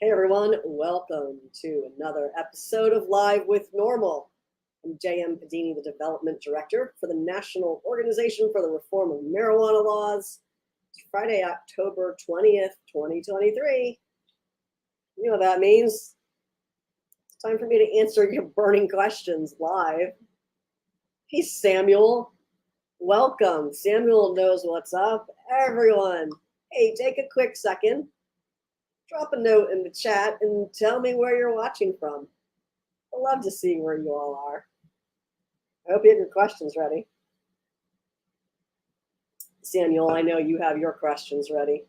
Hey everyone, welcome to another episode of Live with NORML. I'm J.M. Padini, the Development Director for the National Organization for the Reform of Marijuana Laws. It's Friday, October 20th, 2023. You know what that means? It's time for me to answer your burning questions live. Hey Samuel, welcome. Samuel knows what's up. Everyone, hey, take a quick second. Drop a note in the chat and tell me where you're watching from. I'd love to see where you all are. I hope you have your questions ready. Samuel, I know you have your questions ready.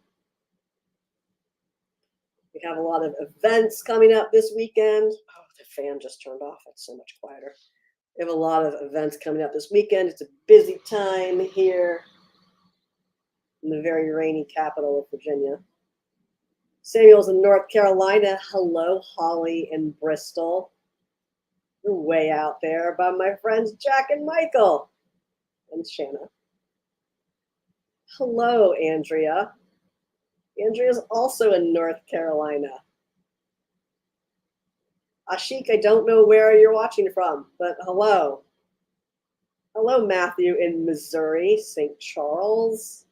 We have a lot of events coming up this weekend. Oh, the fan just turned off. It's so much quieter. We have a lot of events coming up this weekend. It's a busy time here in the very rainy capital of Virginia. Samuel's in North Carolina. Hello, Holly in Bristol. You're way out there by my friends Jack and Michael and Shanna. Hello, Andrea. Andrea's also in North Carolina. Ashik, I don't know where you're watching from, but hello. Hello, Matthew in Missouri, St. Charles.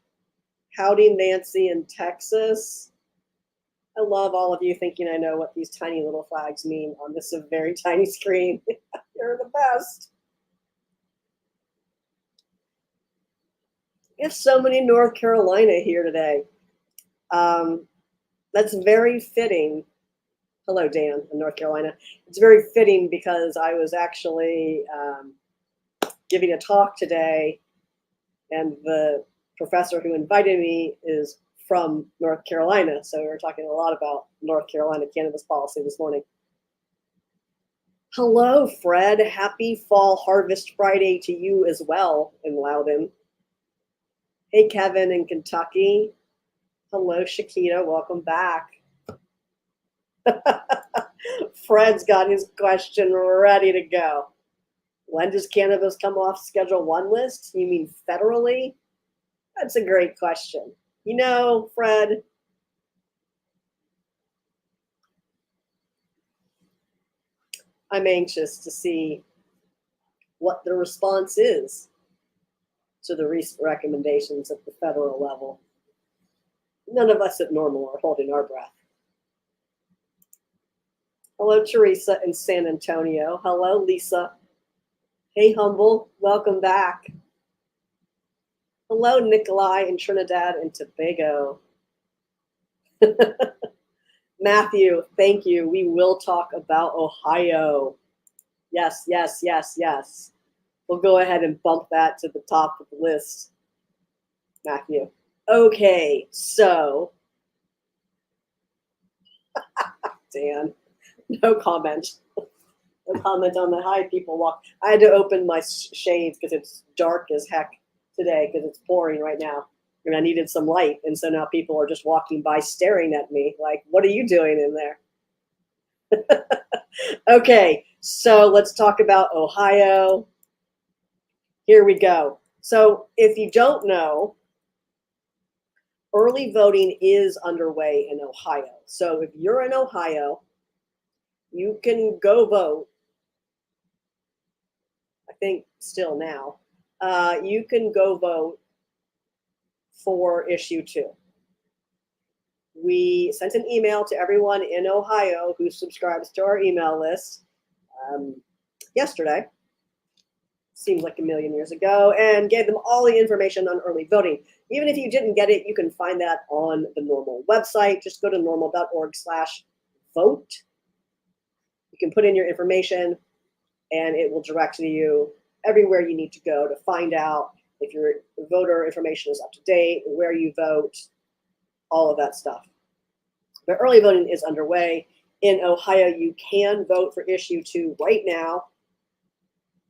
Howdy, Nancy in Texas. I love all of you thinking I know what these tiny little flags mean on this very tiny screen. You're the best. We have so many North Carolina here today. That's very fitting. Hello, Dan in North Carolina. It's very fitting because I was actually giving a talk today, and the professor who invited me is from North Carolina. So we were talking a lot about North Carolina cannabis policy this morning. Hello, Fred. Happy Fall Harvest Friday to you as well in Loudon. Hey, Kevin in Kentucky. Hello, Shakita. Welcome back. Fred's got his question ready to go. When does cannabis come off Schedule 1 list? You mean federally? That's a great question. You know, Fred, I'm anxious to see what the response is to the recent recommendations at the federal level. None of us at NORML are holding our breath. Hello, Teresa in San Antonio. Hello, Lisa. Hey, Humble. Welcome back. Hello, Nikolai in Trinidad and Tobago. Matthew, thank you. We will talk about Ohio. Yes, yes, yes, yes. We'll go ahead and bump that to the top of the list, Matthew. Okay, so, Dan, no comment. No comment on the hi people walk. I had to open my shades because it's dark as heck today because it's pouring right now. And I needed some light. And so now people are just walking by staring at me like, what are you doing in there? Okay, so let's talk about Ohio. Here we go. So if you don't know, early voting is underway in Ohio. So if you're in Ohio, you can go vote. I think still now. You can go vote for issue 2. We sent an email to everyone in Ohio who subscribes to our email list yesterday. Seems like a million years ago, and gave them all the information on early voting. Even if you didn't get it, you can find that on the NORML website. Just go to norml.org/vote. You can put in your information, and it will direct you everywhere you need to go to find out if your voter information is up to date, where you vote, all of that stuff. But early voting is underway. In Ohio, you can vote for issue 2 right now.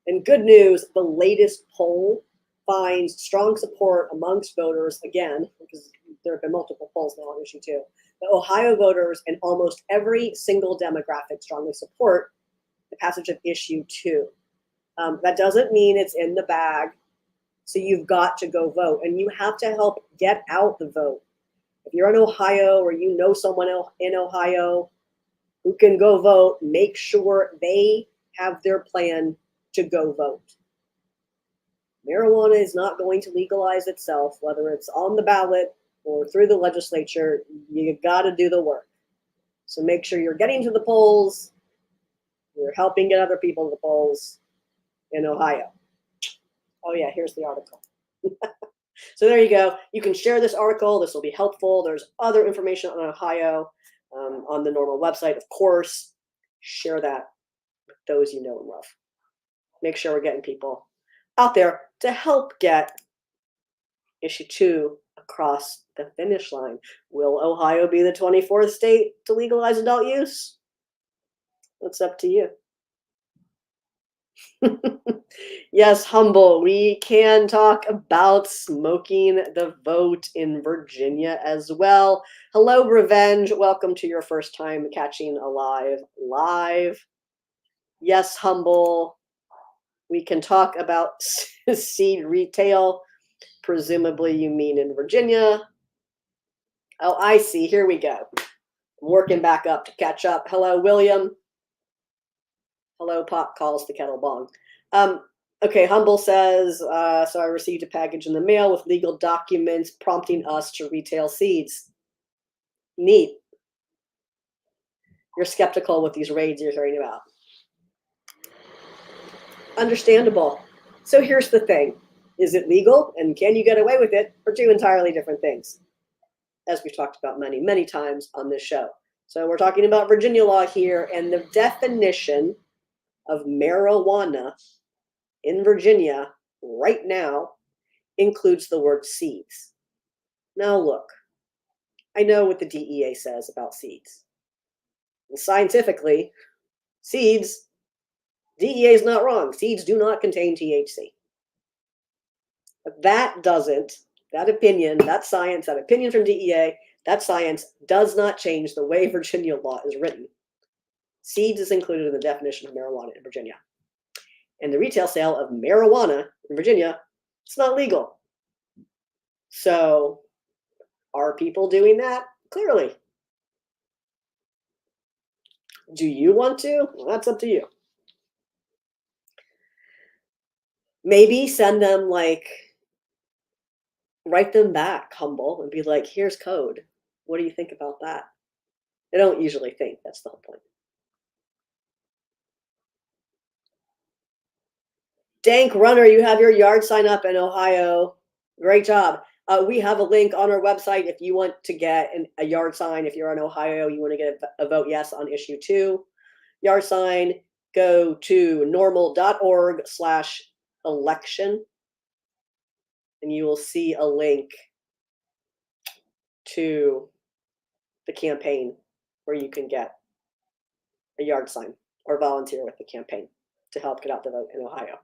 And good news, the latest poll finds strong support amongst voters, again, because there have been multiple polls now on issue 2. The Ohio voters and almost every single demographic strongly support the passage of issue 2. That doesn't mean it's in the bag, so you've got to go vote. And you have to help get out the vote. If you're in Ohio or you know someone in Ohio, who can go vote, make sure they have their plan to go vote. Marijuana is not going to legalize itself, whether it's on the ballot or through the legislature. You got to do the work. So make sure you're getting to the polls. You're helping get other people to the polls in Ohio. Oh yeah, here's the article. So there you go. You can share this article. This will be helpful. There's other information on Ohio on the NORML website, of course. Share that with those you know and love. Make sure we're getting people out there to help get issue 2 across the finish line. Will Ohio be the 24th state to legalize adult use? That's up to you. Yes, Humble, we can talk about smoking the vote in Virginia as well. Hello, Revenge. Welcome to your first time catching Alive live. Yes, Humble, we can talk about seed retail. Presumably you mean in Virginia. Oh, I see. Here we go. I'm working back up to catch up. Hello, William. Hello, pot calls the kettle bong. Okay, Humble says, so I received a package in the mail with legal documents prompting us to retail seeds. Neat. You're skeptical with these raids you're hearing about. Understandable. So here's the thing. Is it legal and can you get away with it? Are two entirely different things, as we've talked about many, many times on this show. So we're talking about Virginia law here, and the definition of marijuana in Virginia right now includes the word seeds. Now look, I know what the DEA says about seeds. Well, scientifically, seeds, DEA is not wrong. Seeds do not contain THC. But that opinion, that science, that opinion from DEA, that science does not change the way Virginia law is written. Seeds is included in the definition of marijuana in Virginia. And the retail sale of marijuana in Virginia, it's not legal. So are people doing that? Clearly. Do you want to? Well, that's up to you. Maybe send them write them back, Humble, and be like, here's code. What do you think about that? They don't usually think. That's the whole point. Dank Runner, you have your yard sign up in Ohio. Great job. We have a link on our website if you want to get a yard sign. If you're in Ohio, you want to get a vote yes on issue 2 yard sign, go to norml.org/election, and you will see a link to the campaign where you can get a yard sign or volunteer with the campaign to help get out the vote in Ohio.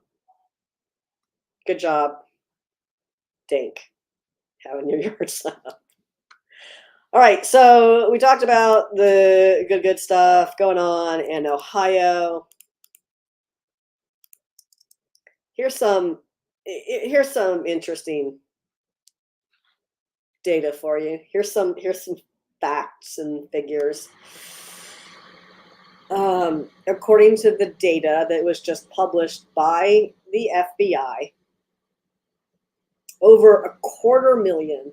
Good job, Dank, having your yard sign up. All right, so we talked about the good stuff going on in Ohio. Here's some interesting data for you. Here's some facts and figures. According to the data that was just published by the FBI, over a quarter million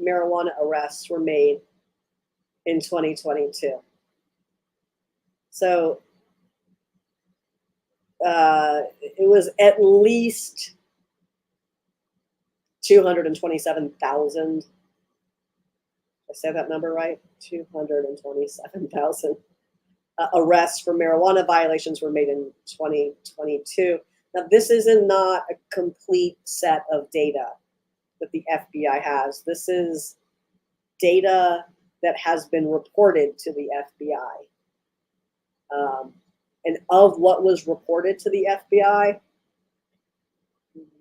marijuana arrests were made in 2022. So it was at least 227,000. I say that number right? 227,000 arrests for marijuana violations were made in 2022. Now, this is not a complete set of data that the FBI has. This is data that has been reported to the FBI. And of what was reported to the FBI,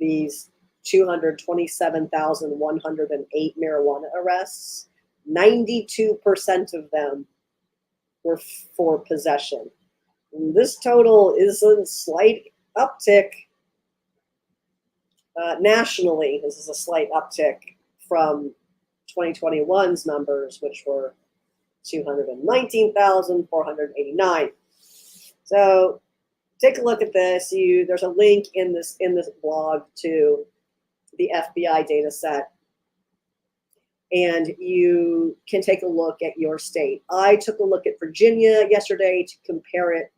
these 227,108 marijuana arrests, 92% of them were for possession. And this total is a slight uptick nationally. This is a slight uptick from 2021's numbers, which were 219,489. So take a look at this. There's a link in this blog to the FBI data set, and you can take a look at your state. I took a look at Virginia yesterday to compare it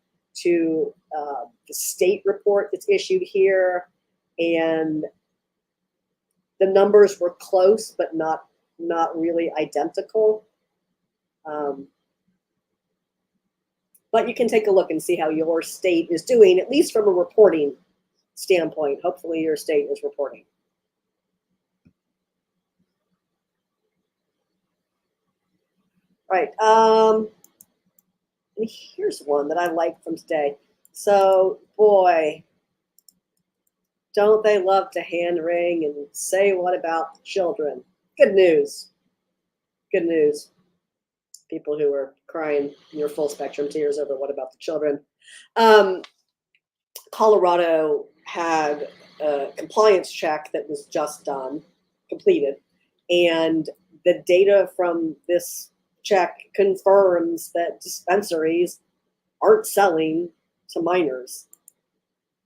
to the state report that's issued here, and the numbers were close, but not really identical. But you can take a look and see how your state is doing, at least from a reporting standpoint. Hopefully your state is reporting. Right. And here's one that I like from today. So, boy, don't they love to hand wring and say, what about children? Good news. Good news. People who are crying your full spectrum tears over what about the children. Colorado had a compliance check that was just completed, and the data from this check confirms that dispensaries aren't selling to minors.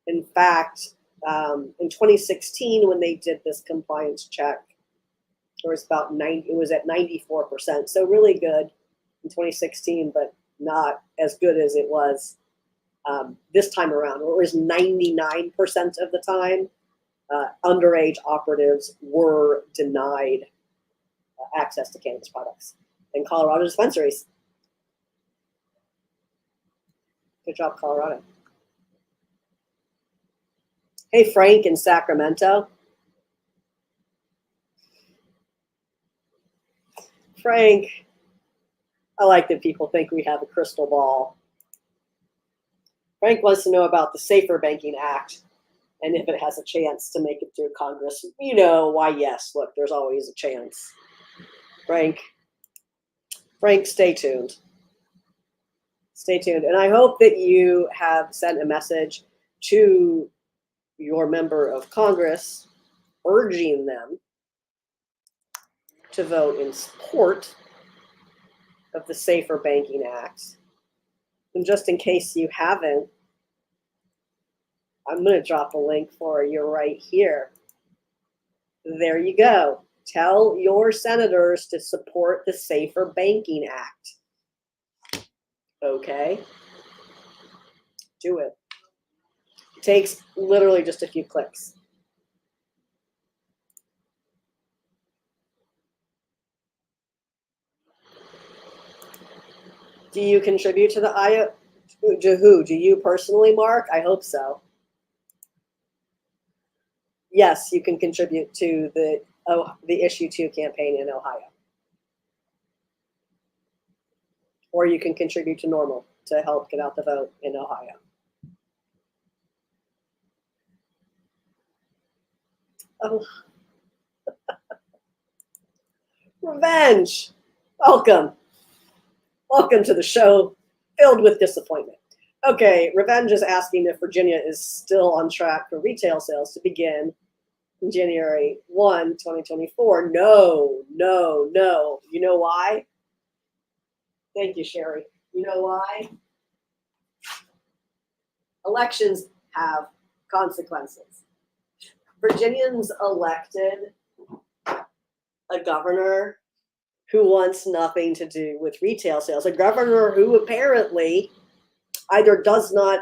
In fact, in 2016, when they did this compliance check, it was at 94%. So really good in 2016, but not as good as it was this time around, where it was 99% of the time underage operatives were denied access to cannabis products in Colorado dispensaries. Good job, Colorado. Hey, Frank in Sacramento. Frank, I like that people think we have a crystal ball. Frank wants to know about the Safer Banking Act and if it has a chance to make it through Congress. You know why, yes. Look, there's always a chance. Frank, stay tuned. Stay tuned. And I hope that you have sent a message to your member of Congress urging them to vote in support of the Safer Banking Act. And just in case you haven't, I'm going to drop a link for you right here. There you go. Tell your senators to support the Safer Banking Act. Okay? Do it. It takes literally just a few clicks. Do you contribute to the IO? To who? Do you personally, Mark? I hope so. Yes, you can contribute to the Issue 2 campaign in Ohio. Or you can contribute to NORML to help get out the vote in Ohio. Oh. Revenge. Welcome. Welcome to the show filled with disappointment. Okay, Revenge is asking if Virginia is still on track for retail sales to begin in January 1, 2024. No. You know why? Thank you, Sherry. You know why? Elections have consequences. Virginians elected a governor who wants nothing to do with retail sales, a governor who apparently either does not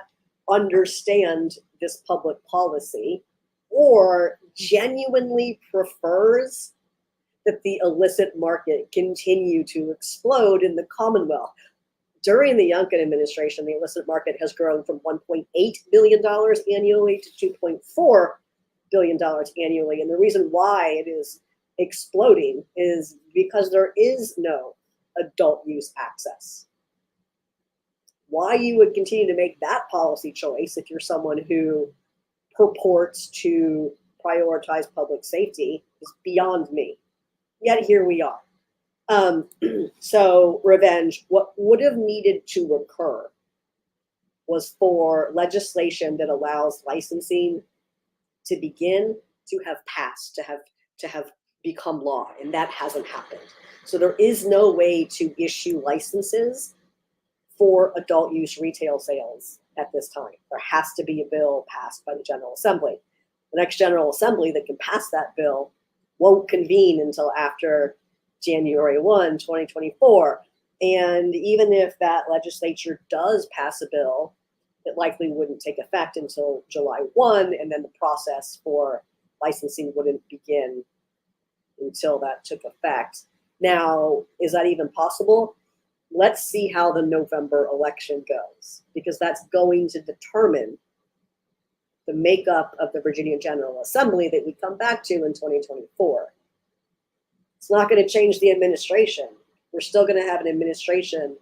understand this public policy or genuinely prefers that the illicit market continue to explode in the Commonwealth. During the Youngkin administration, the illicit market has grown from $1.8 billion annually to $2.4 billion annually. And the reason why it is exploding is because there is no adult use access. Why you would continue to make that policy choice if you're someone who purports to prioritize public safety is beyond me. Yet here we are. So Revenge, what would have needed to occur was for legislation that allows licensing to begin to have passed, to have become law, and that hasn't happened. So there is no way to issue licenses for adult use retail sales at this time. There has to be a bill passed by the General Assembly. The next General Assembly that can pass that bill won't convene until after January 1, 2024. And even if that legislature does pass a bill, it likely wouldn't take effect until July 1, and then the process for licensing wouldn't begin until that took effect. Now, is that even possible? Let's see how the November election goes, because that's going to determine the makeup of the Virginia General Assembly that we come back to in 2024. It's not going to change the administration. We're still going to have an administration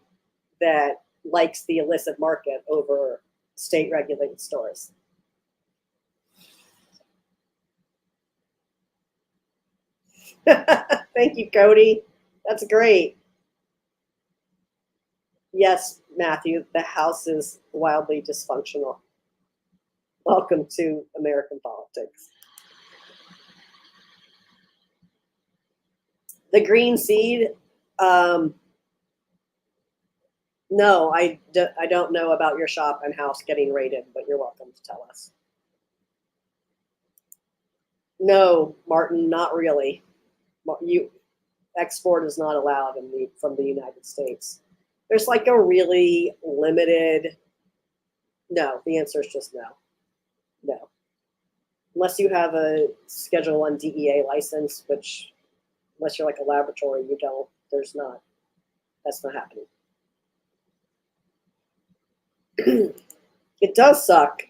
that likes the illicit market over state regulated stores. Thank you, Cody. That's great. Yes, Matthew, the House is wildly dysfunctional. Welcome to American politics. The green seed, no, I don't know about your shop and house getting raided, but you're welcome to tell us. No, Martin, not really. Export is not allowed from the United States. There's like a really limited, no, the answer is just no. No. Unless you have a Schedule 1 DEA license, which, unless you're like a laboratory, you don't, there's not, that's not happening. It does suck,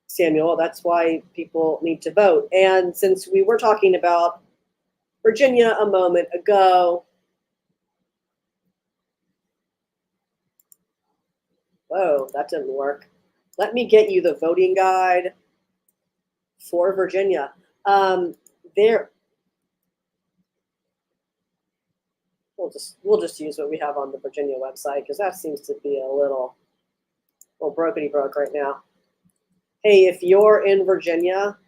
Samuel. That's why people need to vote. And since we were talking about Virginia a moment ago, whoa, that didn't work. Let me get you the voting guide for Virginia. We'll just use what we have on the Virginia website, because that seems to be a little brokety broke right now. Hey, if you're in Virginia,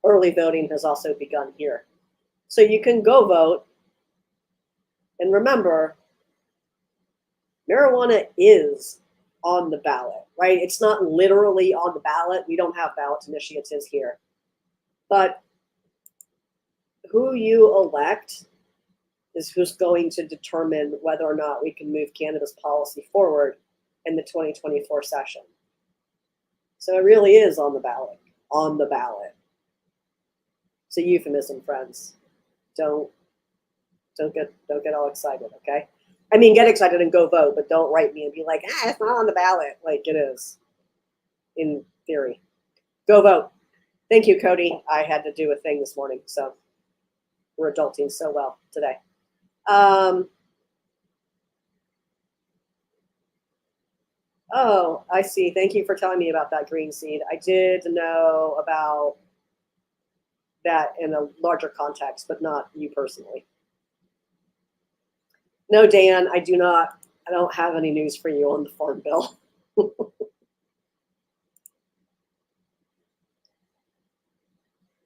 early voting has also begun here. So you can go vote. And remember, marijuana is on the ballot, right? It's not literally on the ballot. We don't have ballot initiatives here. But who you elect is who's going to determine whether or not we can move cannabis policy forward in the 2024 session. So it really is on the ballot, on the ballot. It's a euphemism, friends. Don't get all excited, okay? I mean, get excited and go vote, but don't write me and be like, it's not on the ballot. Like it is, in theory. Go vote. Thank you, Cody. I had to do a thing this morning, so we're adulting so well today. Oh, I see. Thank you for telling me about that green seed. I did know about that in a larger context, but not you personally. No, Dan, I don't have any news for you on the Farm Bill.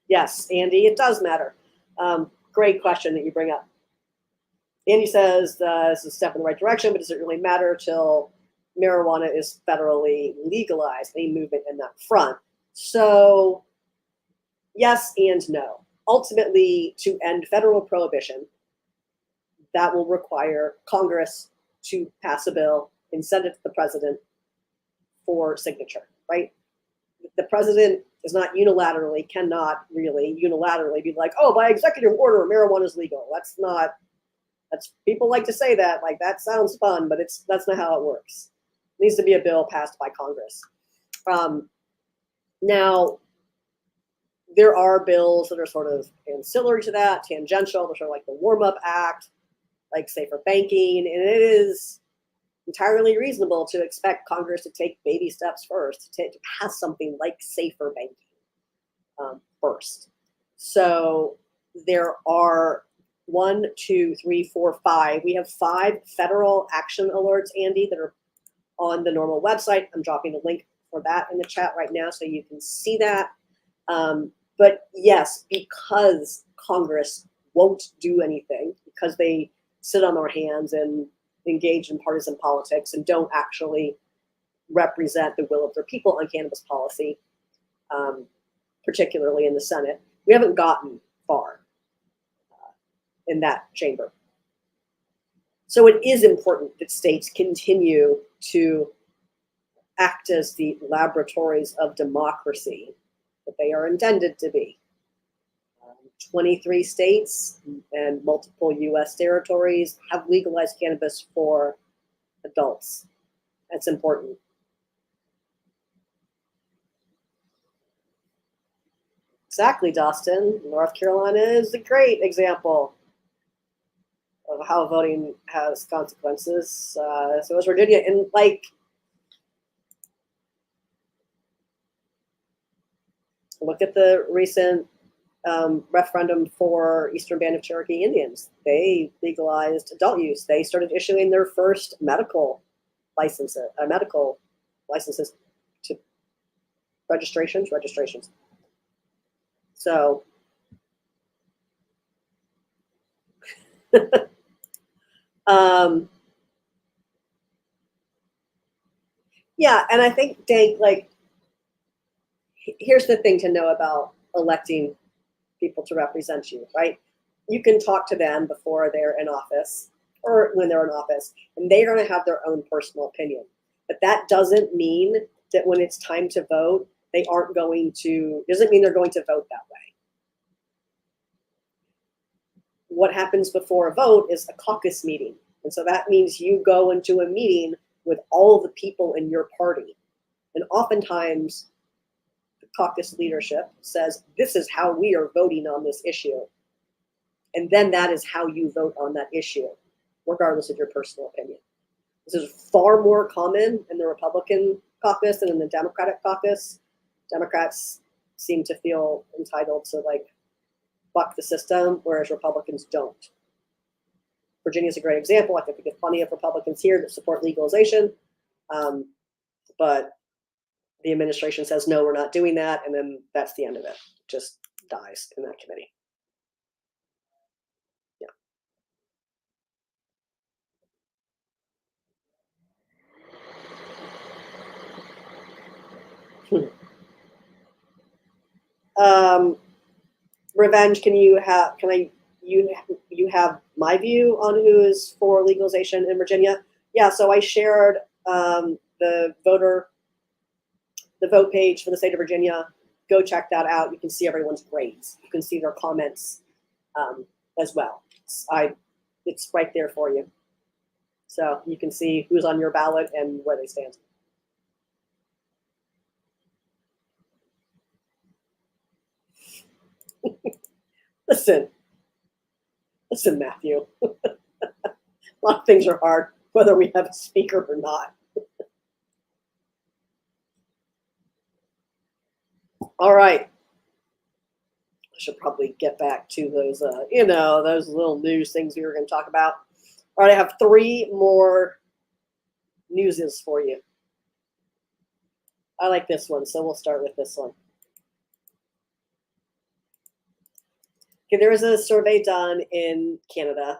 Yes, Andy, it does matter. Great question that you bring up. Andy says this is a step in the right direction, but does it really matter till marijuana is federally legalized? Any movement in that front? So yes and no. Ultimately, to end federal prohibition, that will require Congress to pass a bill and send it to the president for signature, right? The president is not cannot really unilaterally be like, oh, by executive order, marijuana is legal. That's people like to say that, like that sounds fun, but that's not how it works. It needs to be a bill passed by Congress. Now, there are bills that are sort of ancillary to that, tangential, which are like the Warm-Up Act, like safer banking, and it is entirely reasonable to expect Congress to take baby steps first, to pass something like safer banking first. So there are 1, 2, 3, 4, 5. We have 5 federal action alerts, Andy, that are on the NORML website. I'm dropping a link for that in the chat right now so you can see that. But yes, because Congress won't do anything, because they sit on their hands and engage in partisan politics and don't actually represent the will of their people on cannabis policy, particularly in the Senate, we haven't gotten far in that chamber. So it is important that states continue to act as the laboratories of democracy that they are intended to be. 23 states and multiple US territories have legalized cannabis for adults. That's important. Exactly, Dustin. North Carolina is a great example of how voting has consequences. So is Virginia. And like, look at the recent referendum for Eastern Band of Cherokee Indians. They legalized adult use. They started issuing their first medical licenses to registrations. So yeah, and I think like, here's the thing to know about electing people to represent you, right? You can talk to them before they're in office or when they're in office, and they're going to have their own personal opinion. But that doesn't mean that when it's time to vote, doesn't mean they're going to vote that way. What happens before a vote is a caucus meeting. And so that means you go into a meeting with all the people in your party. And oftentimes, the caucus leadership says, this is how we are voting on this issue. And then that is how you vote on that issue, regardless of your personal opinion. This is far more common in the Republican caucus than in the Democratic caucus. Democrats seem to feel entitled to like buck the system, whereas Republicans don't. Virginia is a great example. I think we get plenty of Republicans here that support legalization, but the administration says, no, we're not doing that, and then that's the end of it. Just dies in that committee. Revenge, you have my view on who is for legalization in Virginia? Yeah, so I shared the vote page for the state of Virginia. Go check that out. You can see everyone's grades. You can see their comments as well. It's right there for you. So you can see who's on your ballot and where they stand. Listen, Matthew. A lot of things are hard, whether we have a speaker or not. All right. I should probably get back to those, those little news things we were going to talk about. All right, I have 3 more newses for you. I like this one, so we'll start with this one. Okay, there was a survey done in Canada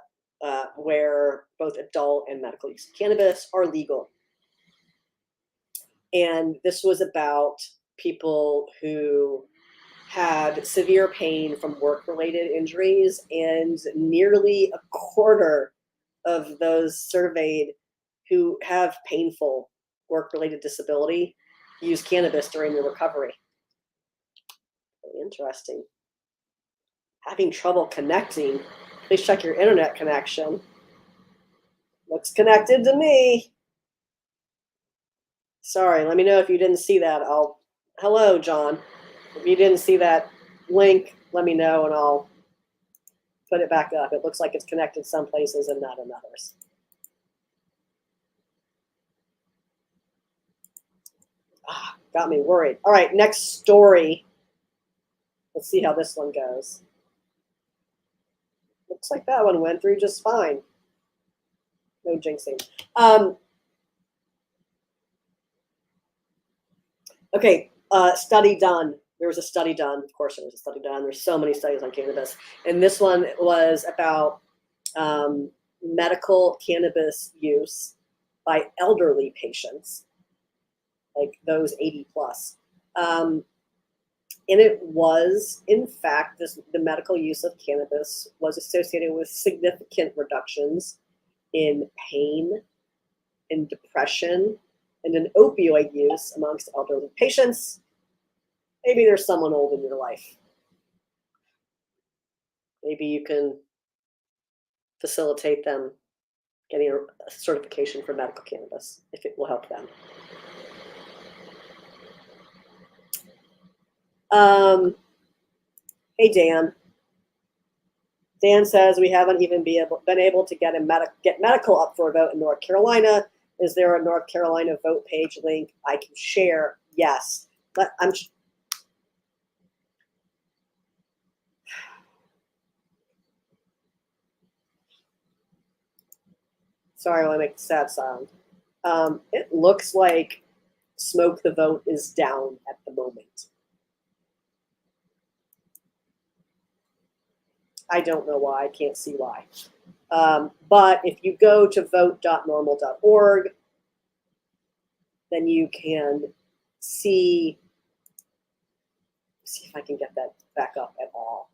where both adult and medical use of cannabis are legal. And this was about people who had severe pain from work-related injuries, and nearly a quarter of those surveyed who have painful work-related disability use cannabis during their recovery. Very interesting. Having trouble connecting? Please check your internet connection. Looks connected to me. Sorry, let me know if you didn't see that. Hello, John. If you didn't see that link, let me know and I'll put it back up. It looks like it's connected some places and not in others. Got me worried. All right, next story. Let's see how this one goes. Looks like that one went through just fine. No jinxing. Okay, study done There was a study done. Of course, there was a study done. There's so many studies on cannabis, and this one was about medical cannabis use by elderly patients, like those 80 plus. And it was, in fact, the medical use of cannabis was associated with significant reductions in pain, in depression, and in opioid use amongst elderly patients. Maybe there's someone old in your life. Maybe you can facilitate them getting a certification for medical cannabis if it will help them. Hey, Dan. Dan says we haven't even been able to get medical up for a vote in North Carolina. Is there a North Carolina vote page link I can share? Yes, but I'm. Sorry, I want to make a sad sound. It looks like Smoke the Vote is down at the moment. I don't know why. I can't see why. But if you go to vote.normal.org, then you can see if I can get that back up at all.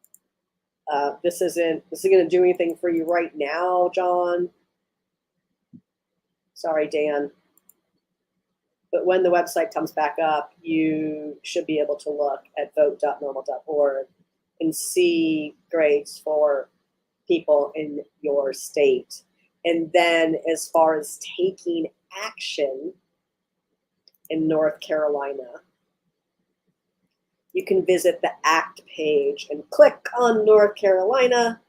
This isn't going to do anything for you right now, John. Sorry, Dan. But when the website comes back up, you should be able to look at vote.normal.org and see grades for people in your state. And then as far as taking action in North Carolina, you can visit the ACT page and click on North Carolina.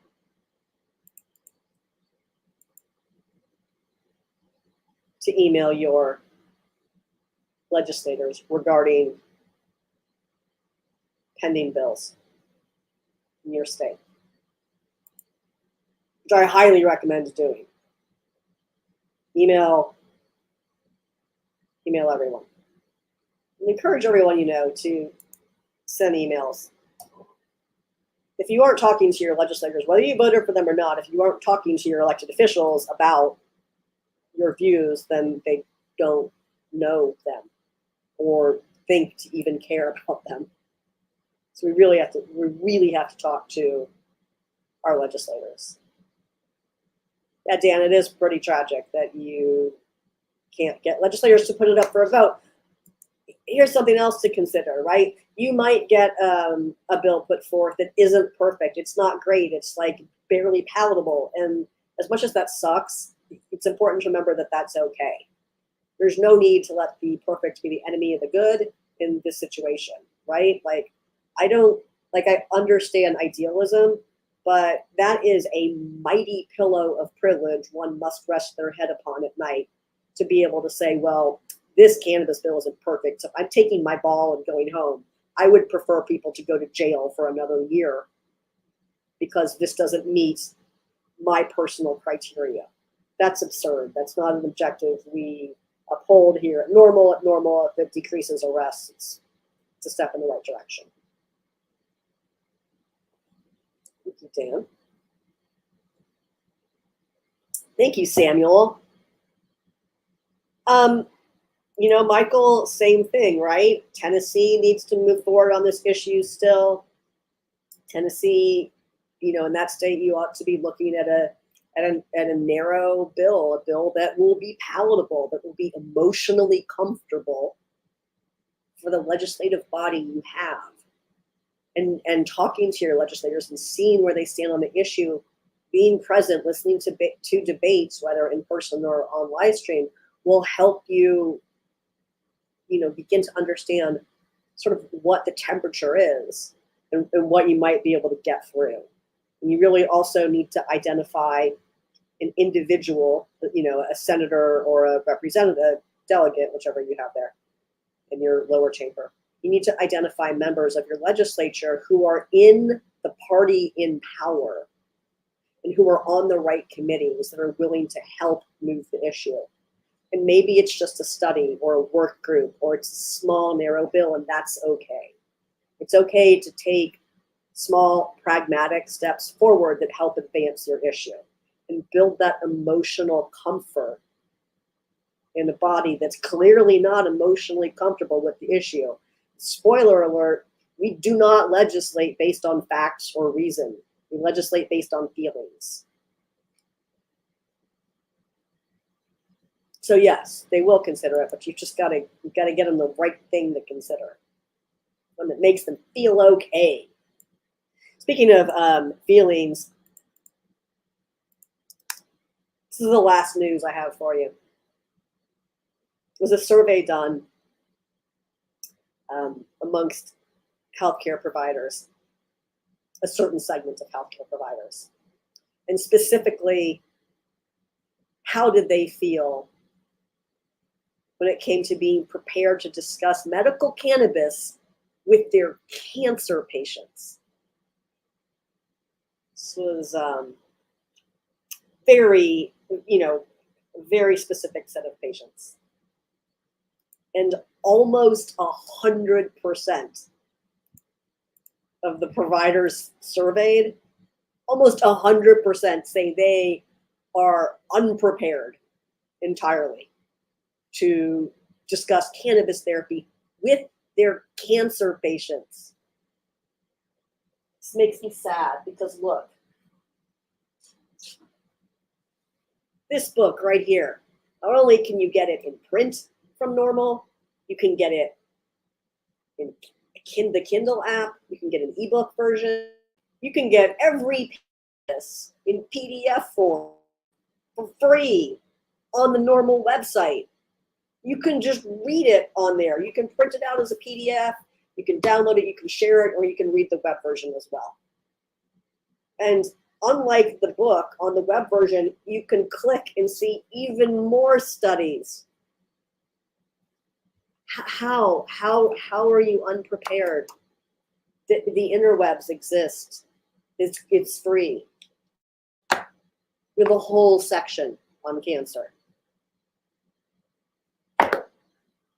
To email your legislators regarding pending bills in your state, which I highly recommend doing. Email everyone. And encourage everyone you know to send emails. If you aren't talking to your legislators, whether you voted for them or not, if you aren't talking to your elected officials about your views, then they don't know them or think to even care about them. So we really have to talk to our legislators. Yeah, Dan, it is pretty tragic that you can't get legislators to put it up for a vote. Here's something else to consider, right? You might get a bill put forth that isn't perfect. It's not great. It's like barely palatable. And as much as that sucks, it's important to remember that that's okay. There's no need to let the perfect be the enemy of the good in this situation, right? Like, I understand idealism, but that is a mighty pillow of privilege one must rest their head upon at night to be able to say, well, this cannabis bill isn't perfect, so I'm taking my ball and going home. I would prefer people to go to jail for another year because this doesn't meet my personal criteria. That's absurd. That's not an objective we uphold here at NORML. At NORML, if it decreases arrests, it's a step in the right direction. Thank you, Dan. Thank you, Samuel. Michael, same thing, right? Tennessee needs to move forward on this issue still. Tennessee, in that state, you ought to be looking at a narrow bill, a bill that will be palatable, that will be emotionally comfortable for the legislative body you have. And talking to your legislators and seeing where they stand on the issue, being present, listening to debates, whether in person or on live stream, will help you, begin to understand sort of what the temperature is and what you might be able to get through. And you really also need to identify an individual, a senator or a representative, delegate, whichever you have there in your lower chamber. You need to identify members of your legislature who are in the party in power and who are on the right committees that are willing to help move the issue. And maybe it's just a study or a work group, or it's a small, narrow bill, and that's okay. It's okay to take small, pragmatic steps forward that help advance your issue and build that emotional comfort in a body that's clearly not emotionally comfortable with the issue. Spoiler alert, we do not legislate based on facts or reason. We legislate based on feelings. So yes, they will consider it, but you've got to get them the right thing to consider, one that makes them feel okay. Speaking of feelings, this is the last news I have for you. It was a survey done amongst healthcare providers, a certain segment of healthcare providers, and specifically, how did they feel when it came to being prepared to discuss medical cannabis with their cancer patients? This was very specific set of patients. And almost 100% of the providers surveyed, almost 100% say they are unprepared entirely to discuss cannabis therapy with their cancer patients. This makes me sad because look, this book right here, not only can you get it in print from NORML, you can get it in the Kindle app, you can get an ebook version, you can get every piece in PDF form for free on the NORML website. You can just read it on there. You can print it out as a PDF, you can download it, you can share it, or you can read the web version as well. And unlike the book, on the web version, you can click and see even more studies. How are you unprepared? The interwebs exist. It's free. We have a whole section on cancer.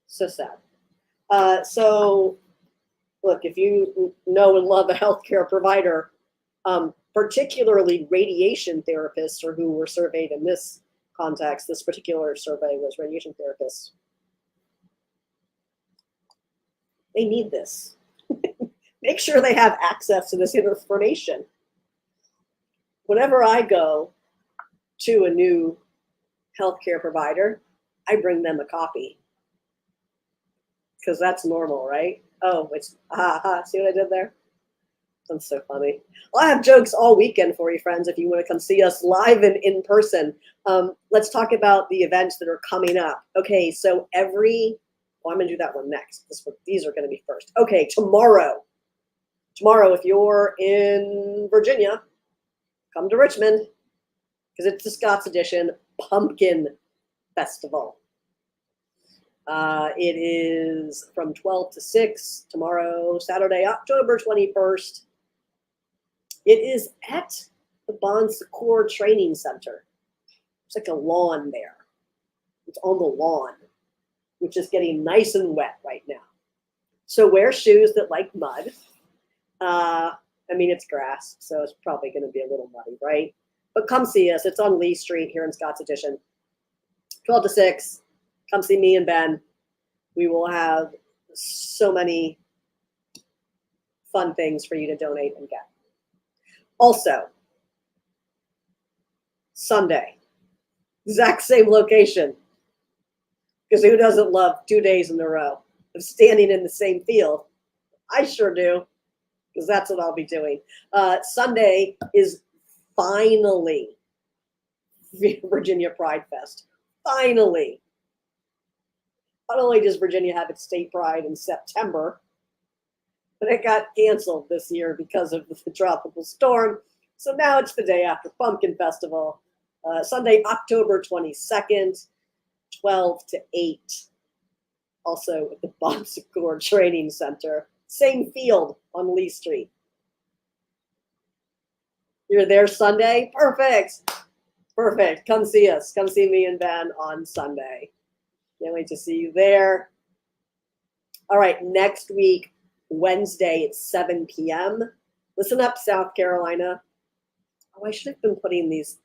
So sad. So look, if you know and love a healthcare provider, particularly radiation therapists, or who were surveyed in this context, this particular survey was radiation therapists. They need this. Make sure they have access to this information. Whenever I go to a new healthcare provider, I bring them a copy. Because that's normal, right? Oh, it's, see what I did there? That's so funny. Well, I have jokes all weekend for you, friends, if you want to come see us live and in person. Let's talk about the events that are coming up. Okay, so I'm going to do that one next. These are going to be first. Okay, tomorrow, if you're in Virginia, come to Richmond, because it's the Scott's Edition Pumpkin Festival. It is from 12 to 6 tomorrow, Saturday, October 21st. It is at the Bon Secours Training Center. It's like a lawn there. It's on the lawn, which is getting nice and wet right now. So wear shoes that like mud. I mean, it's grass, so it's probably going to be a little muddy, right? But come see us. It's on Lee Street here in Scott's Edition. 12 to 6. Come see me and Ben. We will have so many fun things for you to donate and get. Also, Sunday, exact same location. Because who doesn't love 2 days in a row of standing in the same field? I sure do, because that's what I'll be doing. Sunday is finally Virginia Pride Fest. Finally. Not only does Virginia have its state pride in September, but it got canceled this year because of the tropical storm. So now it's the day after Pumpkin Festival, Sunday, October 22nd, 12 to 8. Also at the Bon Secours Training Center. Same field on Lee Street. You're there Sunday? Perfect. Perfect. Come see us. Come see me and Ben on Sunday. Can't wait to see you there. All right, next week, Wednesday at 7 p.m. Listen up, South Carolina. Oh, I should have been putting these.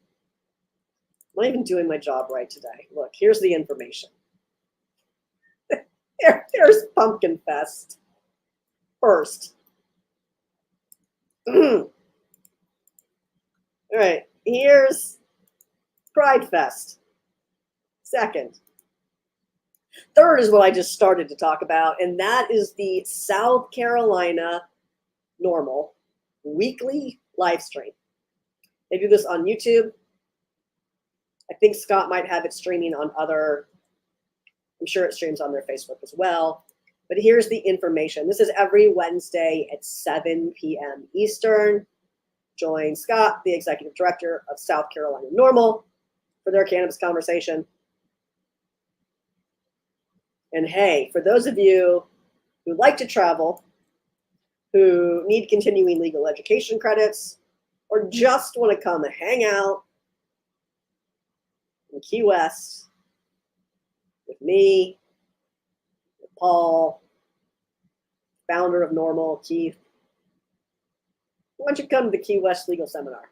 I'm not even doing my job right today. Look, here's the information. There's Pumpkin Fest first. All right, here's Pride Fest second. Third is what I just started to talk about, and that is the South Carolina NORML weekly live stream. They do this on YouTube. I think Scott might have it streaming on other, I'm sure it streams on their Facebook as well. But here's the information. This is every Wednesday at 7 p.m. Eastern. Join Scott, the executive director of South Carolina NORML, for their cannabis conversation. And hey, for those of you who like to travel, who need continuing legal education credits, or just want to come and hang out in Key West with me, with Paul, founder of NORML, Keith, why don't you come to the Key West Legal Seminar?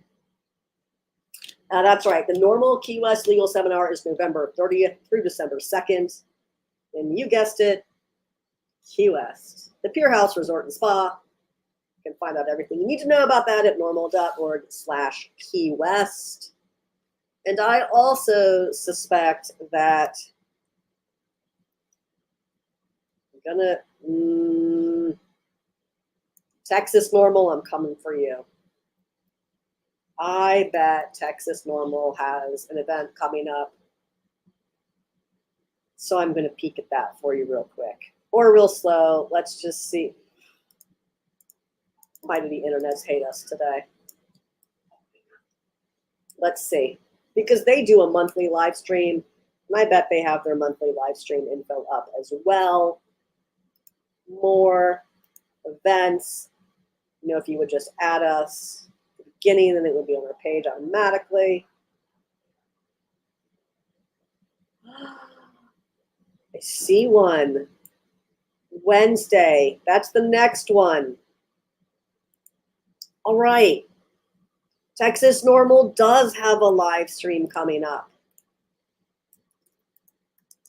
That's right. The NORML Key West Legal Seminar is November 30th through December 2nd. And you guessed it, Key West, the Pier House Resort and Spa. You can find out everything you need to know about that at norml.org/Key West. And I also suspect that I'm gonna, Texas NORML, I'm coming for you. I bet Texas NORML has an event coming up. So I'm going to peek at that for you real quick. Or real slow. Let's just see. Why do the internets hate us today? Let's see. Because they do a monthly live stream. And I bet they have their monthly live stream info up as well. More events. You know, if you would just add us at the beginning, then it would be on our page automatically. I see one. Wednesday. That's the next one. All right. Texas NORML does have a live stream coming up.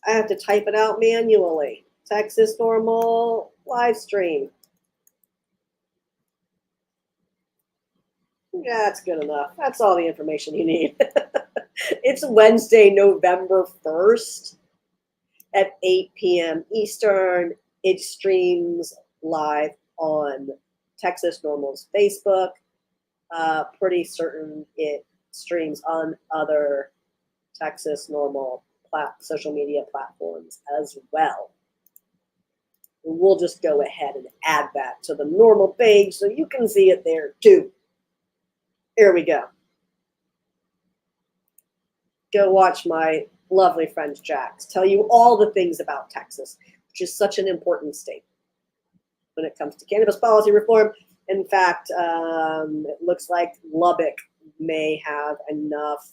I have to type it out manually. Texas NORML live stream. Yeah, that's good enough. That's all the information you need. It's Wednesday, November 1st at 8 p.m. Eastern. It streams live on Texas NORML's Facebook. Pretty certain it streams on other Texas NORML social media platforms as well. And we'll just go ahead and add that to the NORML page so you can see it there too. Here we go. Go watch my lovely friend Jax tell you all the things about Texas, which is such an important state when it comes to cannabis policy reform. In fact, it looks like Lubbock may have enough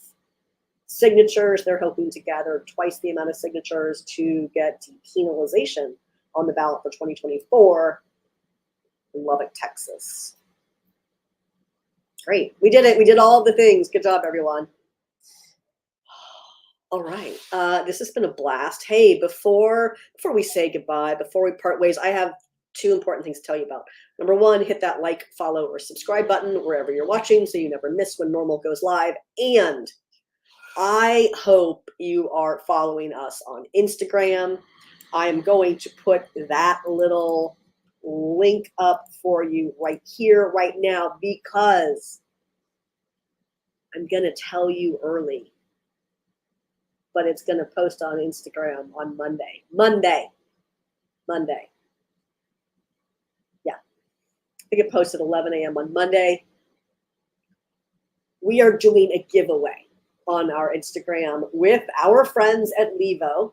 signatures. They're hoping to gather twice the amount of signatures to get depenalization on the ballot for 2024 in Lubbock, Texas. Great. We did it. We did all the things. Good job, everyone. All right. This has been a blast. Hey, before we say goodbye, before we part ways, I have two important things to tell you about. Number one, hit that like, follow, or subscribe button wherever you're watching so you never miss when NORML goes live. And I hope you are following us on Instagram. I am going to put that little link up for you right here, right now, because I'm going to tell you early, but it's going to post on Instagram on Monday. Monday. Yeah. I think it posted 11 a.m. on Monday. We are doing a giveaway on our Instagram with our friends at Levo.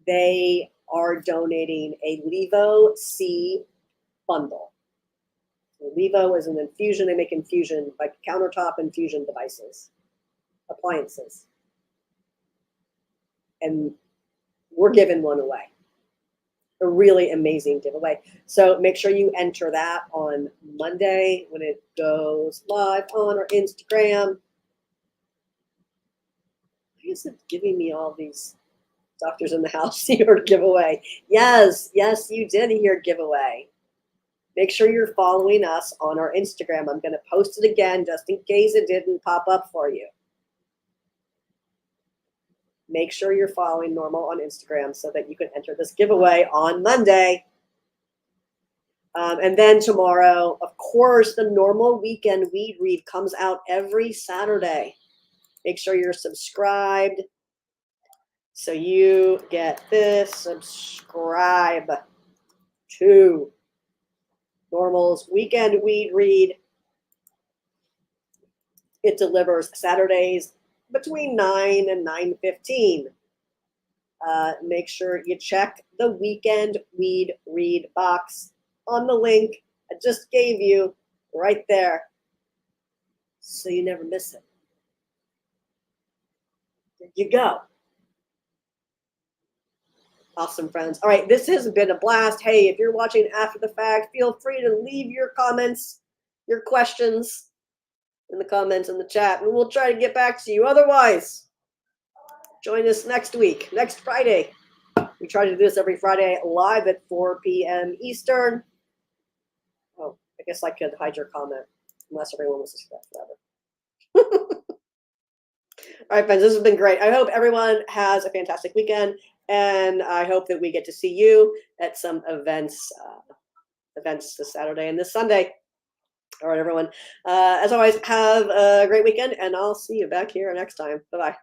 They are donating a Levo C bundle. So Levo is an infusion. They make infusion, like countertop infusion devices, appliances. And we're giving one away. A really amazing giveaway. So make sure you enter that on Monday when it goes live on our Instagram. Why is it giving me all these doctors in the house here giveaway? Yes, you did hear giveaway. Make sure you're following us on our Instagram. I'm going to post it again just in case it didn't pop up for you. Make sure you're following NORML on Instagram so that you can enter this giveaway on Monday. And then tomorrow, of course, the NORML Weekend Weed Read comes out every Saturday. Make sure you're subscribed so you get this. Subscribe to NORML's Weekend Weed Read. It delivers Saturdays between 9 and 9:15. Make sure you check the Weekend Weed Read box on the link I just gave you right there so you never miss it. There you go. Awesome, friends. All right, this has been a blast. Hey, if you're watching after the fact, feel free to leave your comments, your questions in the comments in the chat, and we'll try to get back to you. Otherwise, join us next week, next Friday. We try to do this every Friday live at 4 p.m. Eastern. Oh, I guess I could hide your comment unless everyone wants to see that forever. All right, friends, this has been great. I hope everyone has a fantastic weekend, and I hope that we get to see you at some events this Saturday and this Sunday. All right, everyone. As always, have a great weekend, and I'll see you back here next time. Bye-bye.